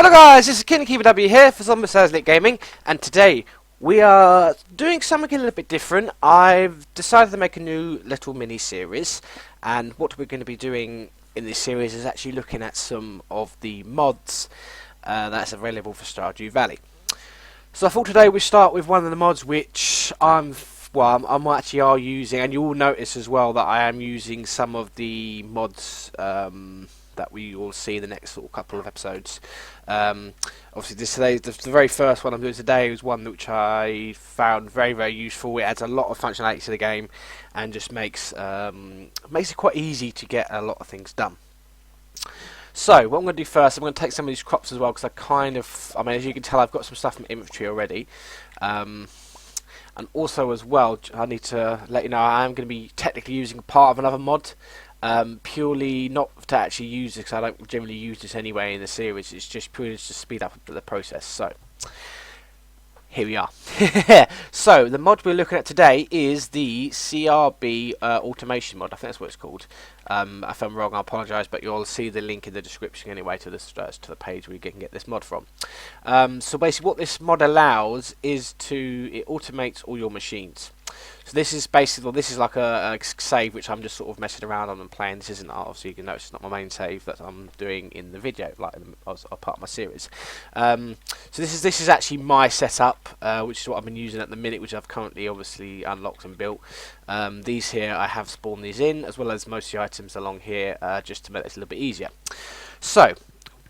Hello guys, this is KeeperW here for Zombie Lit Gaming, and today we are doing something a little bit different. I've decided to make a new little mini-series, and what we're going to be doing in this series is actually looking at some of the mods that's available for Stardew Valley. So I thought today we'd start with one of the mods which I'm actually using, and you will notice as well that I am using some of the mods that we will see in the next sort of couple of episodes. Obviously, the very first one I'm doing today is one which I found very, very useful. It adds a lot of functionality to the game and just makes it quite easy to get a lot of things done. So what I'm going to do first, I'm going to take some of these crops as well, because as you can tell, I've got some stuff in inventory already. And also as well, I need to let you know I am going to be technically using part of another mod. Purely not to actually use this, because I don't generally use this anyway in the series. It's just purely to speed up the process. So here we are. So the mod we're looking at today is the CRB automation mod. I think that's what it's called. If I'm wrong, I apologise, but you'll see the link in the description anyway to the page where you can get this mod from. So basically, what this mod allows is it automates all your machines. So this is like a save which I'm just sort of messing around on and playing. This isn't, obviously you can notice, it's not my main save that I'm doing in the video, like as a part of my series. So this is actually my setup, which is what I've been using at the minute, which I've currently obviously unlocked and built. These here, I have spawned these in, as well as most of the items along here, just to make this a little bit easier. So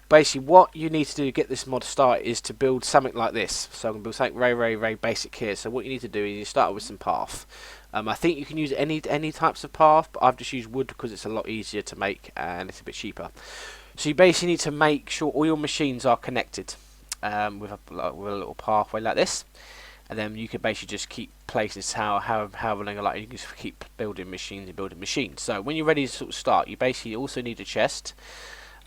basically, what you need to do to get this mod started is to build something like this. So I'm going to build something very, very, very basic here. So what you need to do is you start with some path. I think you can use any types of path, but I've just used wood because it's a lot easier to make and it's a bit cheaper. So you basically need to make sure all your machines are connected with a little pathway like this. And then you can basically just keep places however long you like. You can just keep building machines and building machines. So when you're ready to sort of start, you basically also need a chest.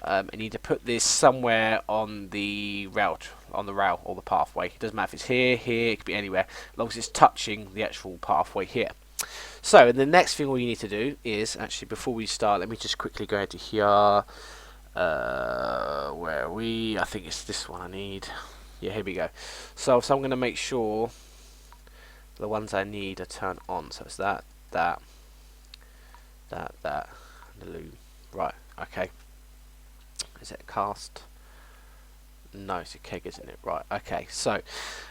And you need to put this somewhere on the route, or the pathway. It doesn't matter if it's here, it could be anywhere, as long as it's touching the actual pathway here. So, and the next thing all you need to do is, actually, before we start, let me just quickly go into here. Where are we? I think it's this one I need. Yeah, here we go. So I'm going to make sure the ones I need are turned on. So it's that, and the loom. Right, okay. Is it a cast? No, it's a keg, isn't it? Right, okay. So,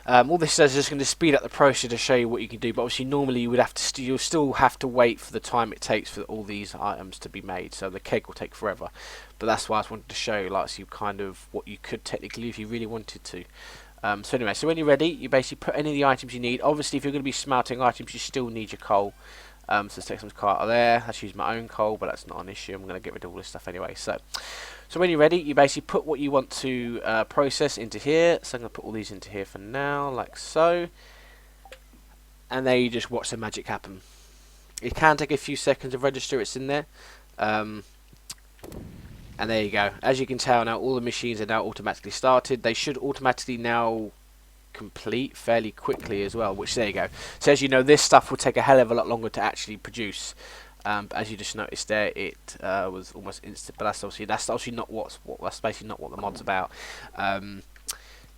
all this does is just going to speed up the process to show you what you can do. But obviously, normally you would have to, you'll still have to wait for the time it takes for all these items to be made. So the keg will take forever. But that's why I just wanted to show you, like, so kind of what you could technically, if you really wanted to. So anyway, so when you're ready, you basically put any of the items you need. Obviously, if you're going to be smelting items, you still need your coal. So let's take some coal out of there. Let's use my own coal, but that's not an issue. I'm going to get rid of all this stuff anyway. So when you're ready, you basically put what you want to process into here. So I'm going to put all these into here for now, like so. And there you just watch the magic happen. It can take a few seconds to register it's in there. And there you go. As you can tell now, all the machines are now automatically started. They should automatically now complete fairly quickly as well, which there you go. So as you know, this stuff will take a hell of a lot longer to actually produce. But as you just noticed there, it was almost instant. But that's obviously not that's basically not what the mod's about.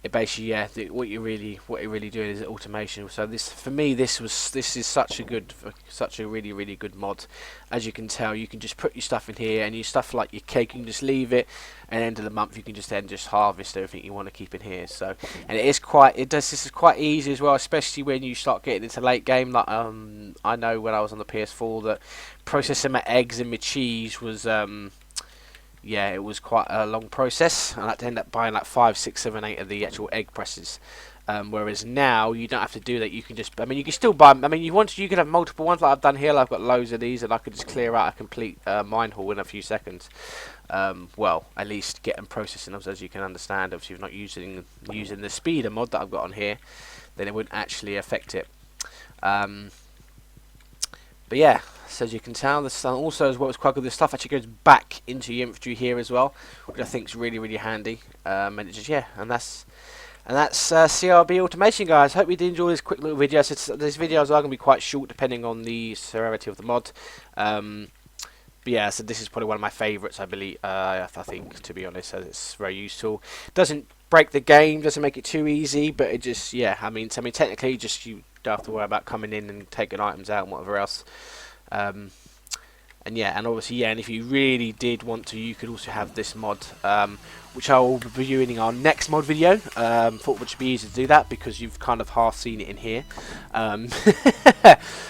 It basically, what you're really doing is automation. So this, for me, this is such a really, really good mod. As you can tell, you can just put your stuff in here, and your stuff like your cake, you can just leave it, and end of the month you can just harvest everything you want to keep in here. So, and this is quite easy as well, especially when you start getting into late game. Like I know when I was on the PS4 that processing my eggs and my cheese was yeah, it was quite a long process. I had to end up buying like 5, 6, 7, 8 of the actual egg presses. Whereas now you don't have to do that. You can just, you can still buy. You can have multiple ones like I've done here. I've got loads of these, and I could just clear out a complete mine haul in a few seconds. Well, at least get them processing them, as you can understand. Obviously, if you're not using the speeder mod that I've got on here, then it wouldn't actually affect it. But yeah, so as you can tell, this also as well as quite good. This stuff actually goes back into your inventory here as well, which I think is really, really handy. And it's just and that's CRB automation, guys. Hope you did enjoy this quick little video. So these videos are going to be quite short, depending on the severity of the mod. But yeah, so this is probably one of my favourites, I believe. I think, to be honest, as it's very useful. Doesn't break the game, doesn't make it too easy, but it just, yeah. I mean, technically, just you don't have to worry about coming in and taking items out and whatever else. Um, and yeah, and obviously, yeah, and if you really did want to, you could also have this mod, which I will be reviewing in our next mod video. Thought it would be easy to do that because you've kind of half seen it in here.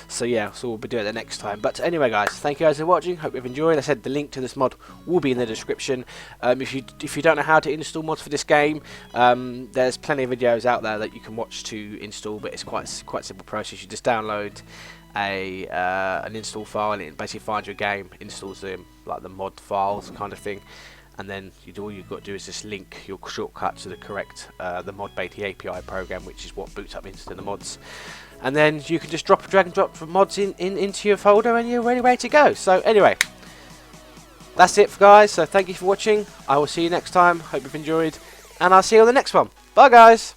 So yeah, so we'll be doing it the next time. But anyway, guys, thank you guys for watching. Hope you've enjoyed. I said the link to this mod will be in the description. If you don't know how to install mods for this game, there's plenty of videos out there that you can watch to install. But it's quite a simple process. You just download an install file, and it basically finds your game, installs them, like the mod files kind of thing, and then all you've got to do is just link your shortcut to the correct the ModBait API program, which is what boots up into the mods, and then you can just drag and drop mods into your folder, and you're ready to go. So anyway, that's it, guys. So thank you for watching. I will see you next time. Hope you've enjoyed, and I'll see you on the next one. Bye, guys.